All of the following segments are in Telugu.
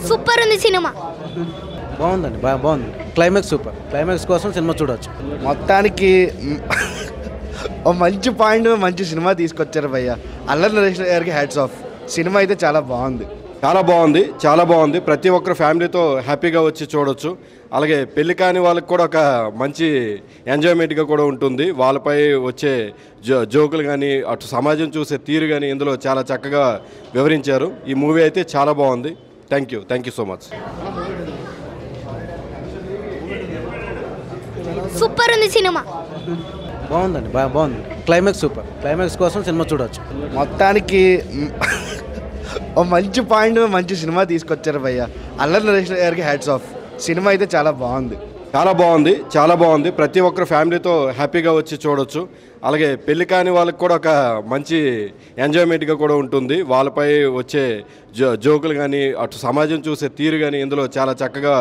సూపర్ ఉంది సినిమా. బాగుందండి, బాగుంది. Climax super. క్లైమాక్స్ కోసం సినిమా చూడొచ్చు. మొత్తానికి ఓ మంచి పాయింట్, మంచి సినిమా తీసుకొచ్చారు భయ్య. అల్లరి నరేష్ గారికి హ్యాట్స్ ఆఫ్. సినిమా అయితే చాలా బాగుంది. చాలా బాగుంది. ప్రతి ఒక్కరు ఫ్యామిలీతో హ్యాపీగా వచ్చి చూడొచ్చు. అలాగే పెళ్లి కాని వాళ్ళకి కూడా ఒక మంచి ఎంజాయ్మెంట్గా కూడా ఉంటుంది. వాళ్ళపై వచ్చే జోకులు కానీ అటు సమాజం చూసే తీరు కానీ ఇందులో చాలా చక్కగా వివరించారు. ఈ మూవీ అయితే చాలా బాగుంది. Thank you so much. Super ఉంది సినిమా. బాగుందండి, బాగుంది. Climax super. క్లైమాక్స్ కోసం సినిమా చూడొచ్చు. మొత్తానికి ఓ మంచి పాయింట్, మంచి సినిమా తీసుకొచ్చారు భయ్య. అల్లరి నరేష్ గారికి హ్యాట్స్ ఆఫ్. సినిమా అయితే చాలా బాగుంది. చాలా బాగుంది. ప్రతి ఒక్కరు ఫ్యామిలీతో హ్యాపీగా వచ్చి చూడొచ్చు. అలాగే పెళ్లి కాని వాళ్ళకి కూడా ఒక మంచి ఎంజాయ్మెంట్గా కూడా ఉంటుంది. వాళ్ళపై వచ్చే జోకులు కానీ అటు సమాజం చూసే తీరు కానీ ఇందులో చాలా చక్కగా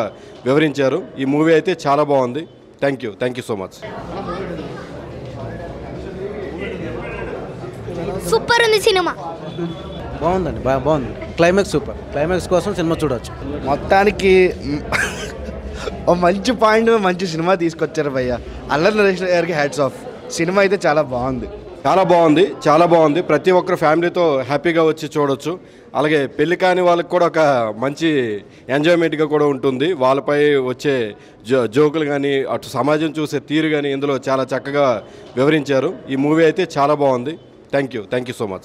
వివరించారు. ఈ మూవీ అయితే చాలా బాగుంది. Thank you so much. Super ఉంది సినిమా. బాగుందండి, బాగుంది. Climax super. క్లైమాక్స్ కోసం సినిమా చూడొచ్చు. మొత్తానికి ఓ మంచి పాయింట్, మంచి సినిమా తీసుకొచ్చారు భయ్య. అల్లరి నరేష్ గారికి హ్యాట్స్ ఆఫ్. సినిమా అయితే చాలా బాగుంది. చాలా బాగుంది. ప్రతి ఒక్కరు ఫ్యామిలీతో హ్యాపీగా వచ్చి చూడొచ్చు. అలాగే పెళ్లి కాని వాళ్ళకి కూడా ఒక మంచి ఎంజాయ్మెంట్గా కూడా ఉంటుంది. వాళ్ళపై వచ్చే జోకులు కానీ అటు సమాజం చూసే తీరు కానీ ఇందులో చాలా చక్కగా వివరించారు. ఈ మూవీ అయితే చాలా బాగుంది. Thank you so much.